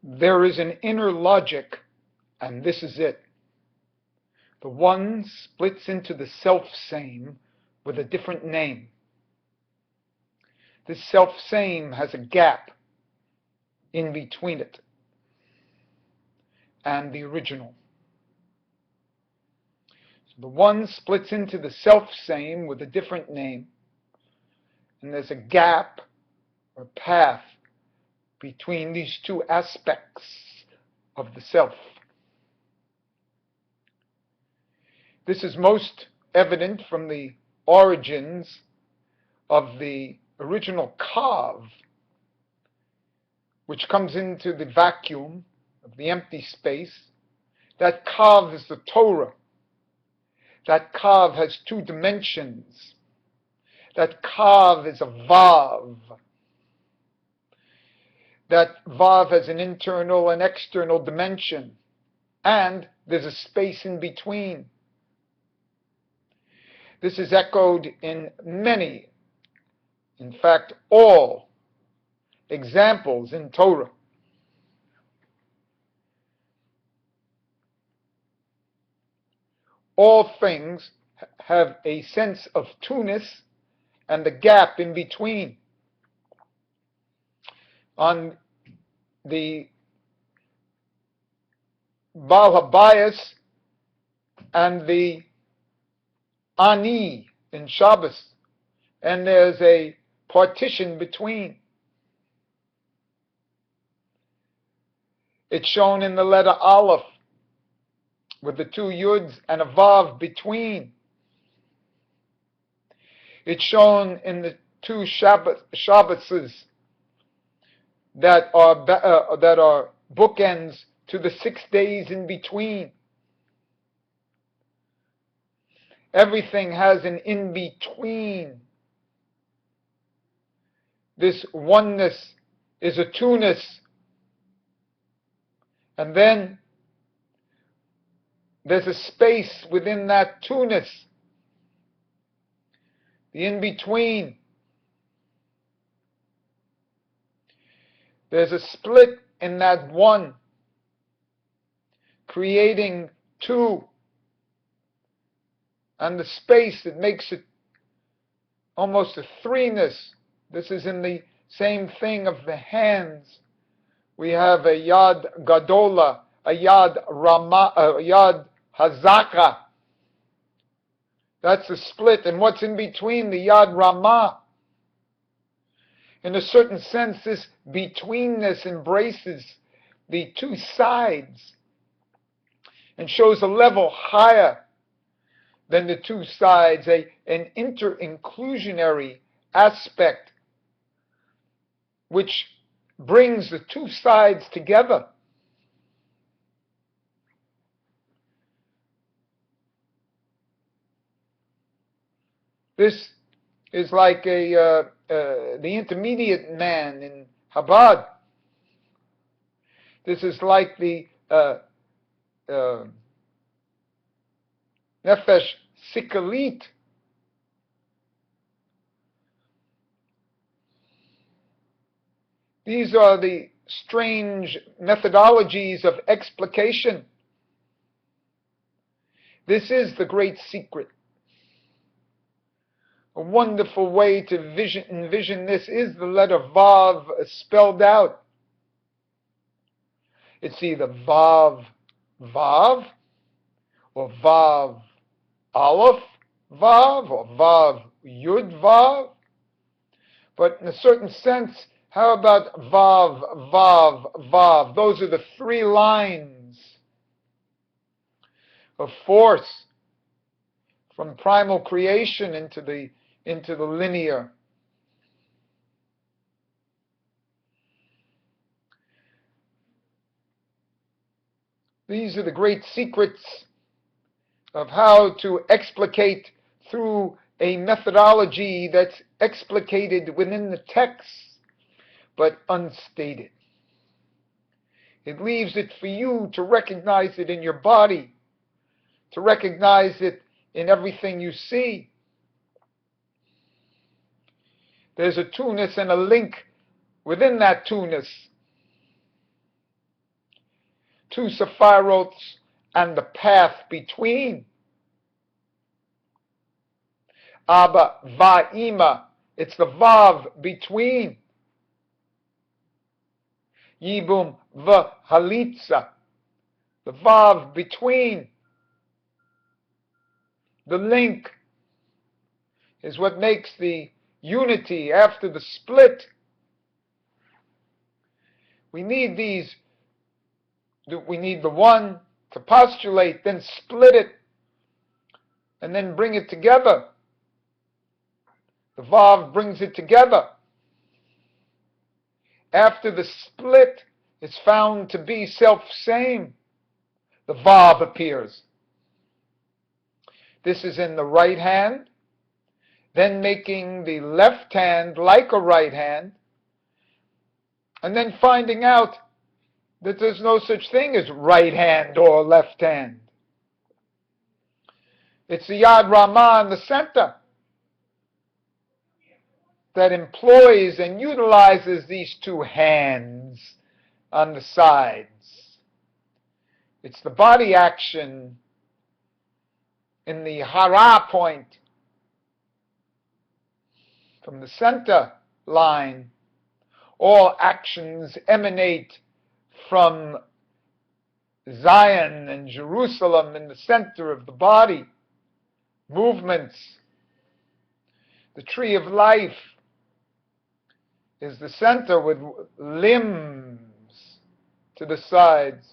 There is an inner logic, and this is it. The one splits into the self-same with a different name. This self-same has a gap in between it and the original. So the one splits into the self-same with a different name, and there's a gap or path between these two aspects of the self. This is most evident from the origins of the original Kav, which comes into the vacuum of the empty space. That Kav is the Torah. That Kav has two dimensions. That Kav is a Vav. That Vav has an internal and external dimension. And there's a space in between. This is echoed in many, in fact, all examples in Torah. All things have a sense of two-ness and the gap in between. On the Baal HaBayis and the Ani in Shabbos, and there's a partition between. It's shown in the letter Aleph with the two Yuds and a Vav between. It's shown in the two Shabboses that are bookends to the 6 days in between. Everything has an in-between. This oneness is a two-ness. And then there's a space within that two-ness, the in-between. There's a split in that one, creating two. And the space that makes it almost a threeness. This is in the same thing of the hands. We have a Yad Gadola, a Yad Rama, a Yad Hazaka. That's the split. And what's in between? The Yad Ramah. In a certain sense, this betweenness embraces the two sides and shows a level higher than the two sides, an inter-inclusionary aspect which brings the two sides together. This is like the intermediate man in Chabad. This is like the Nefesh Sikalit. These are the strange methodologies of explication. This is the great secret. A wonderful way to envision this is the letter Vav spelled out. It's either Vav Vav, or Vav Aleph Vav, or Vav Yud Vav. But in a certain sense, how about Vav, Vav, Vav? Those are the three lines of force from primal creation into the linear. These are the great secrets of how to explicate through a methodology that's explicated within the text, but unstated. It leaves it for you to recognize it in your body, to recognize it in everything you see. There's a two-ness and a link within that two-ness. two sephirots and the path between. Abba Va'ima, it's the Vav between. Yibum V'Halitza, the Vav between. The link is what makes the unity after the split. We need these, we need the one to postulate, then split it, and then bring it together. The Vav brings it together. After the split is found to be self-same, the Vav appears. This is in the right hand, then making the left hand like a right hand, and then finding out that there's no such thing as right hand or left hand. It's the Yad Ramah in the center that employs and utilizes these two hands on the sides. It's the body action in the hara point from the center line. All actions emanate from Zion and Jerusalem in the center of the body. Movements. The tree of life is the center with limbs to the sides.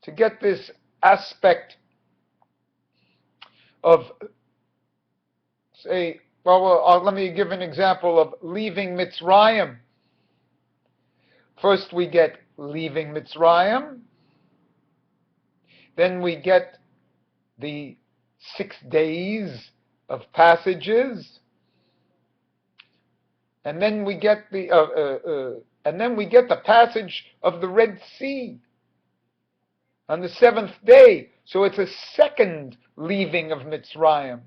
To get this aspect of, say, let me give an example of leaving Mitzrayim. First we get leaving Mitzrayim, then we get the 6 days of passages, and then we get the passage of the Red Sea on the 7th day. So it's a second leaving of Mitzrayim.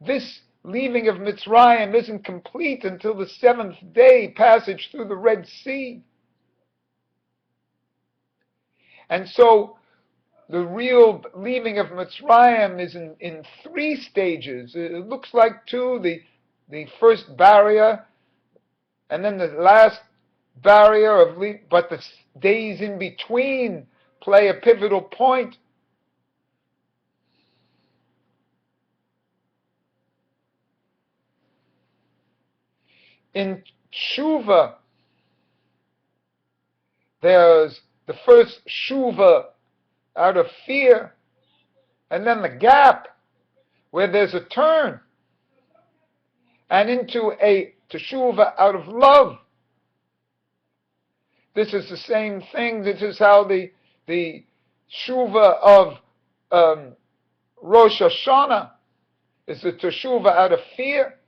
This leaving of Mitzrayim isn't complete until the 7th day passage through the Red Sea. And so the real leaving of Mitzrayim is in 3 stages. It looks like 2, the first barrier, and then the last barrier of but the days in between play a pivotal point. In Tshuva, there's the first Tshuva out of fear, and then the gap where there's a turn, and into a Teshuvah out of love. This is the same thing. This is how the Tshuva of Rosh Hashanah is the Teshuvah out of fear.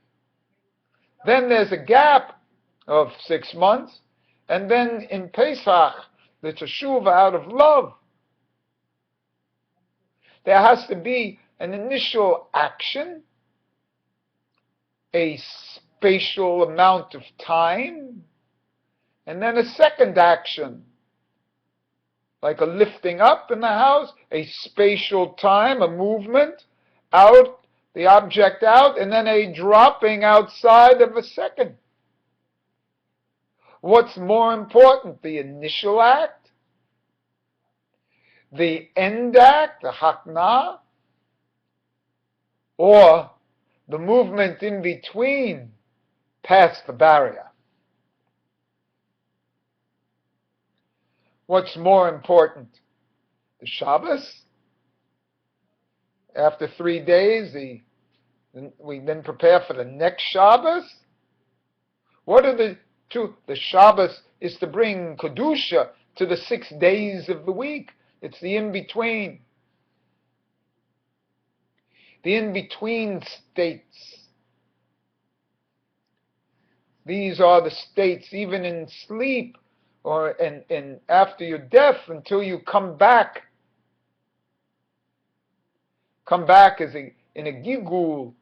Then there's a gap of 6 months, and then in Pesach, the Teshuvah out of love. There has to be an initial action, a spatial amount of time, and then a second action, like a lifting up in the house, a spatial time, a movement out, the object out, and then a dropping outside of a second. What's more important, the initial act, the end act, the hakna, or the movement in between past the barrier? What's more important, the Shabbos? After 3 days, we then prepare for the next Shabbos? What are the two? The Shabbos is to bring Kedusha to the 6 days of the week. It's the in-between. The in-between states. These are the states, even in sleep or in after your death, until you come back. Come back as in a gigul,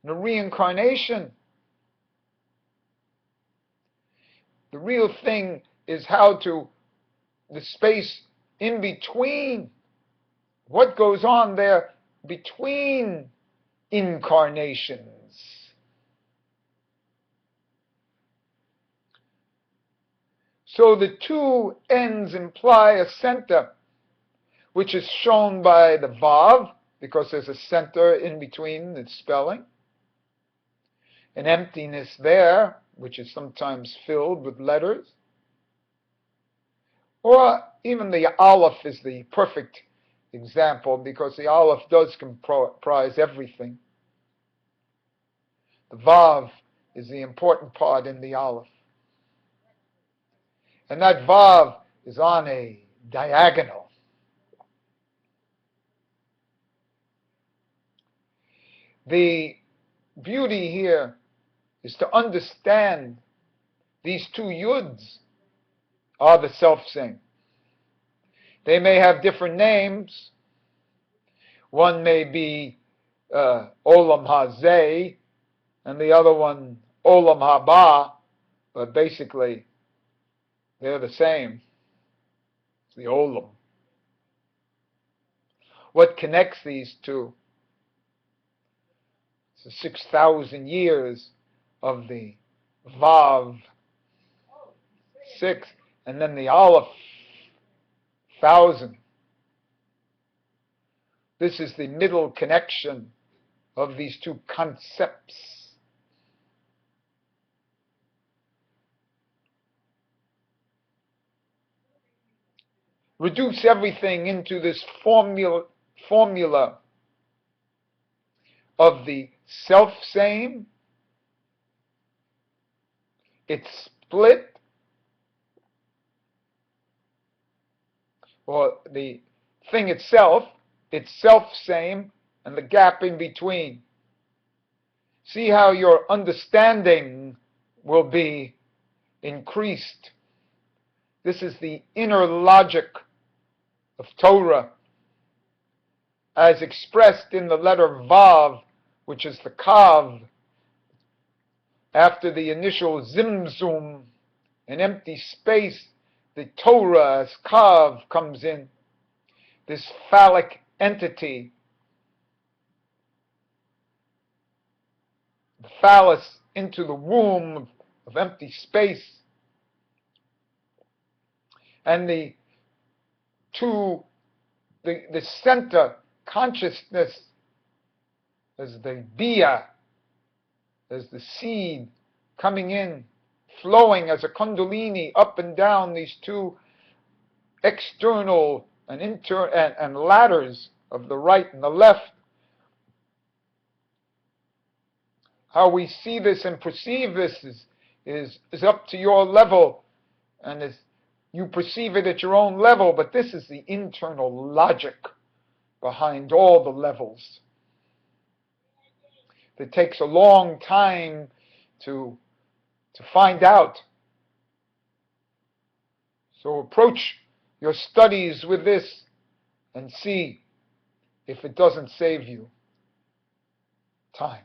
in a reincarnation. The real thing is how to, the space in between, what goes on there between incarnations. So the two ends imply a center, which is shown by the Vav, because there's a center in between the spelling. An emptiness there, which is sometimes filled with letters. Or even the Aleph is the perfect example, because the Aleph does comprise everything. The Vav is the important part in the Aleph. And that Vav is on a diagonal. The beauty here is to understand these two Yuds are the self-same. They may have different names. One may be Olam Hazeh, and the other one Olam Haba, but basically they're the same. It's the Olam. What connects these two? It's the 6,000 years of the Vav, 6, and then the Aleph, 1,000. This is the middle connection of these two concepts. Reduce everything into this formula of the self-same. It's split, or the thing itself, it's self-same, and the gap in between. See how your understanding will be increased. This is the inner logic of Torah, as expressed in the letter Vav, which is the Kav. After the initial Zimzum, an empty space, the Torah as Kav comes in. This phallic entity, the phallus into the womb of empty space, and the center consciousness as the Bia, as the seed coming in, flowing as a kundalini up and down these two external and ladders of the right and the left. How we see this and perceive this is up to your level, and as you perceive it at your own level, but this is the internal logic behind all the levels. It takes a long time to find out. So approach your studies with this and see if it doesn't save you time.